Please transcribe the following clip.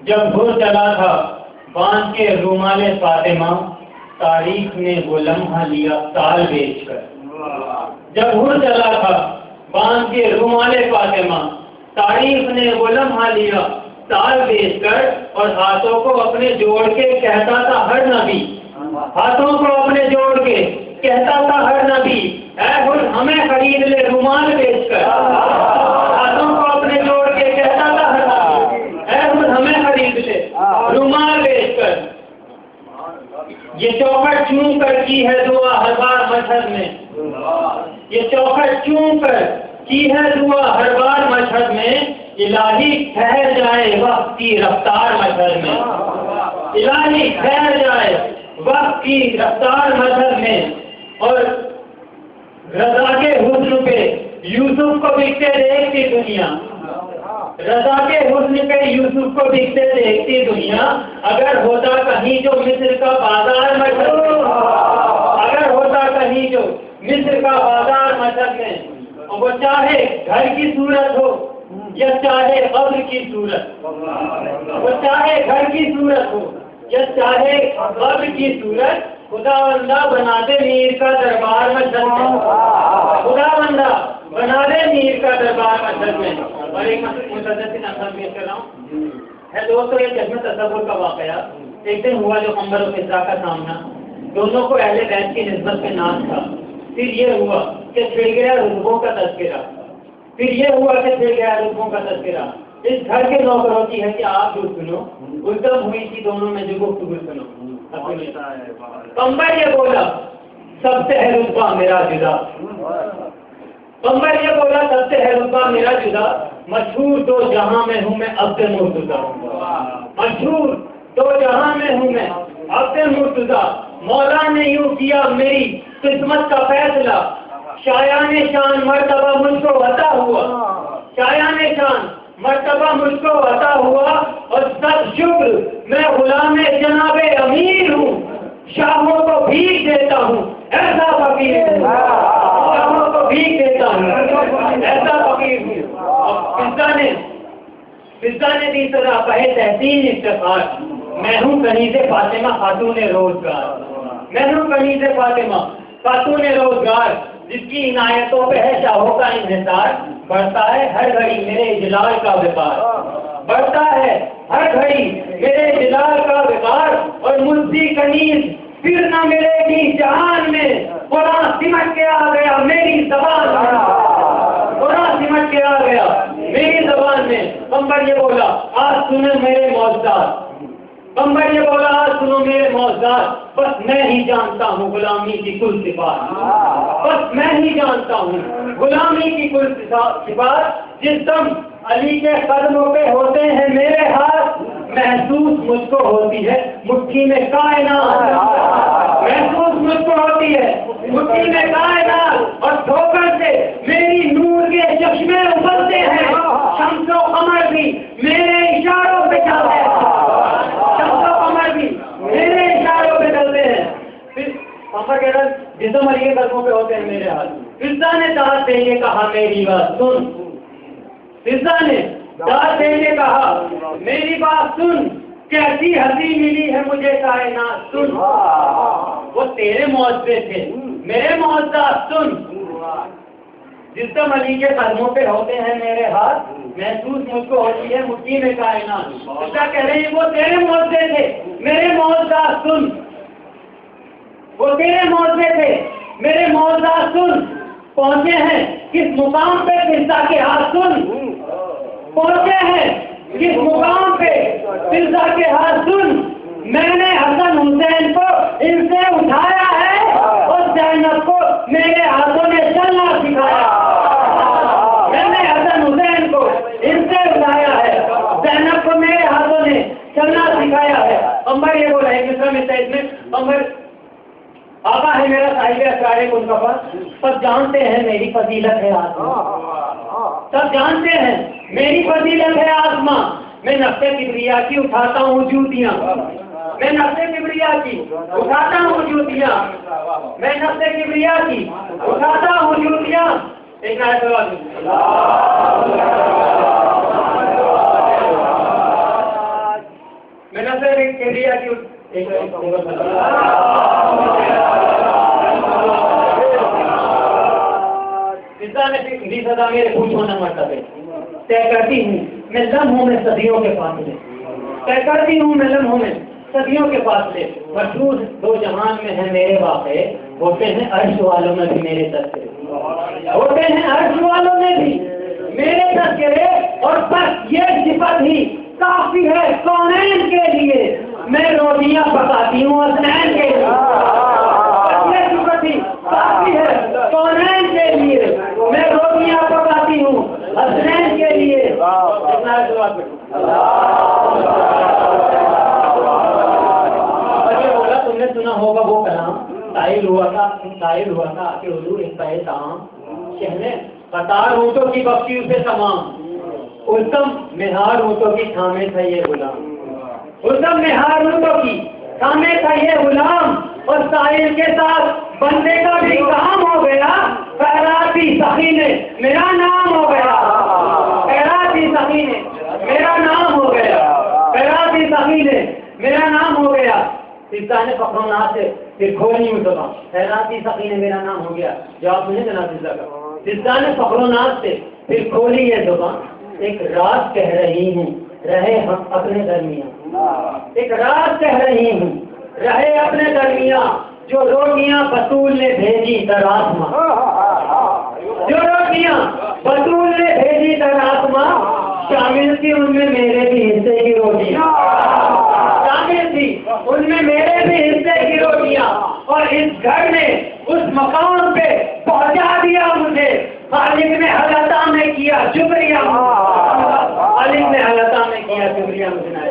جب گھر چلا تھا باندھ کے رومال فاطمہ، تاریخ نے وہ لمحہ لیا تال بیچ کر. جب گھر چلا تھا باندھ کے رومال فاطمہ، تاریخ نے وہ لمحہ لیا تال بیچ کر، اور ہاتھوں کو اپنے جوڑ کے کہتا تھا ہر نبی، ہاتھوں کو اپنے جوڑ کے کہتا تھا ہر نبی، اے گل ہمیں خرید لے رومال بیچ کر. ہاتھوں کو اپنے جوڑ کے کہتا تھا ہر نبی، اے گل ہمیں خرید لے رومال بیچ کر. یہ چوکھٹ چون کر کی ہے دعا ہر بار مشہد میں، یہ چوکھٹ چون کر کی ہے دعا ہر بار مشہد میں، الہی ٹھہر جائے وقت کی رفتار مشہد میں، الہی ٹھہر جائے وقت کی رفتار مشہد میں. اور رضا کے حسن پہ یوسف کو بکتے دیکھتی دنیا، رضا کے حسن پہ یوسف کو بکتے دیکھتی دنیا. اگر ہوتا کہیں جو مصر کا بازار مشہد میں، اگر ہوتا کہیں جو مصر کا بازار مشہد میں، وہ چاہے گھر کی صورت ہو یا چاہے قبر کی صورت، وہ چاہے گھر کی صورت ہو یا چاہے قبر کی صورت، خدا بندہ بنا دے میر کا دربار مشہد میں، خدا بندہ بنا دے میر کا دربار مشہد میں. اور ایک متدثر انداز پیش کر رہا ہوں. ہے دوستو یہ چشمہ تصور کا واقعہ ایک دن ہوا جو قمر و خضرا کا سامنا، دونوں کو اہل بیت کی نسبت میں ناز تھا. پھر یہ ہوا کہ چھڑ گیا رتبوں کا تذکرہ، پھر یہ ہوا کہ چھڑ گیا رتبوں کا تذکرہ. اس گھر کے نوکروں کی ہے کہ آپ جو سنو، الٹم ہوئی تھی دونوں میں جو گفتگو سنو. قمر یہ بولا سب سے ہے رتبہ میرا جدا، قمر یہ بولا سب سے ہے رتبہ میرا جدا، مشہور دو جہاں میں ہوں میں عبد مرتضیٰ، مشہور دو جہاں میں ہوں میں عبد مرتضیٰ. مولا نے یوں کیا میری قسمت کا فیصلہ، شایان شان مرتبہ مجھ کو عطا ہوا، شایان شان مرتبہ مجھ کو عطا ہوا. اور سب شکر میں غلام جناب امیر ہوں، شاہوں کو بھیک دیتا ہوں ایسا فقیر ہوں، شاہوں کو بھیک دیتا ہوں ایسا فقیر ہوں. فضا نے دی سزا پہے تحسین افتخار، میں ہوں کنیز فاطمہ خاتون روزگار، میں ہوں کنیز فاطمہ خاتون روزگار، جس کی عنایتوں پہ ہے شاہوں کا انحصار. بڑھتا ہے ہر گھڑی میرے جلال کا وقار، بڑھتا ہے ہر گھڑی میرے جلال کا وقار. اور مجھے کنیز پھر نہ ملے گی جہان میں، قرآن سمٹ کے آ گیا میری زبان میں، قرآن سمٹ کے آ گیا میری زبان میں. قمر یہ بولا آج سنو میرے معجزات، قمر یہ بولا آج سنو میرے معجزات. بس میں ہی جانتا ہوں غلامی کی کل صفات، بس میں ہی جانتا ہوں غلامی کی کل صفات. جس دم علی کے قدموں پہ ہوتے ہیں میرے ہاتھ، محسوس مجھ کو ہوتی ہے مٹھی میں کائنات، محسوس مجھ کو ہوتی ہے مٹھی میں کائنات. اور ٹھوکر سے میری نور کے چشمے ابلتے ہیں، شمس و قمر بھی میرے اشاروں پہ چلتے ہیں، شمس و قمر بھی میرے اشاروں پہ چلتے ہیں. پھر قمر کے رنگ جسم علی کے قدموں پہ ہوتے ہیں میرے ہاتھ. فضا نے داد دے کے کہا میری بات سن، فضا نے داد دے کے کہا میری بات سن، کیسی ہنسی ملی ہے مجھے کائنات سن. وہ تیرے معجزے تھے میرے معجزات سن. جس دم علی کے قدموں پہ ہوتے ہیں میرے ہاتھ، محسوس مجھ کو ہوتی ہے مٹھی میں کائنات. فضا کہہ رہے ہیں وہ تیرے معجزے تھے میرے معجزات سن، وہ تیرے معجزے تھے میرے معجزات سن. پہنچے ہیں کس مقام پہ فضا کے ہاتھ سن، پہنچے ہیں کس مقام پہ فضا کے ہاتھ سن. میں نے حسن حسین کو ان سے اٹھایا ہے اور زینب کو میرے ہاتھوں نے چلنا سکھایا. میں نے حسن حسین کو ان سے اٹھایا ہے، زینب کو میرے ہاتھوں نے چلنا سکھایا ہے. قمر یہ بولا ہے دوسرا میں قمر آقا ہے میرا صاحب اسرار منقبہ، سب جانتے ہیں میری فضیلت ہے آسماں، سب جانتے ہیں میری فضیلت ہے آسماں. میں نفس کبریا کی اٹھاتا ہوں جوتیاں، میں نفس کبریا کی اٹھاتا ہوں جوتیاں، میں نفس کبریا کی اٹھاتا ہوں جوتیاں. ایک نعرہ تکبیر. میں نے سے کہہ دیا کہ میری صدا میرے پوچھو نہ مرتبے طے کرتی ہوں میں لمحوں میں صدیوں کے فاصلے طے کرتی ہوں میں لمحوں میں صدیوں کے فاصلے مشہور دو جہان میں ہیں میرے واقعے ہوتے ہیں عرش والوں میں بھی میرے تذکرے ہوتے ہیں عرش والوں میں بھی میرے تذکرے اور بس یہ صفت ہی کافی ہے کونین کے لیے میں روٹیاں پکاتی ہوں حسنین کے لیے یہ صفت ہی کافی ہے کونین کے لیے میں روٹیاں پکاتی ہوں حسنین کے لیے. تم نے سنا ہوگا وہ کلام طائل ہوا تھا کہ حضور اس پہ تمام کہنے قطار اونٹوں کی بخشی اسے تمام اتم مہار اونٹوں کی تھامے تھا یہ غلام اتم مہار اونٹوں کی تھامے تھا یہ غلام اور ساحل کے ساتھ بندے کا بھی کام ہو گیا خیراتی سخی نے میرا نام ہو گیا خیراتی سخی نے میرا نام ہو گیا خیراتی سخی نے میرا نام ہو گیا. سلطان فخر الناس سے پھر کھولنی زبان خیراتی سخی نے میرا نام ہو گیا. جواب مجھے جناب سلطان فخر الناس سے پھر کھولی یہ زبان ایک راز کہہ رہی ہوں رہے ہم اپنے درمیان ایک راز کہہ رہی ہوں رہے اپنے درمیان جو روٹیاں بطول نے بھیجی در آسماں جو روٹیاں بطول نے بھیجی در آسماں شامل تھی ان میں میرے بھی حصے کی روٹیاں شامل تھی ان میں میرے بھی حصے کی روٹیاں اور اس گھر نے اس مقام پہ پہنچا دیا مجھے. خالق نے حلطہ میں کیا شکریہ خالق نے حلطہ میں کیا شکریہ مجھے.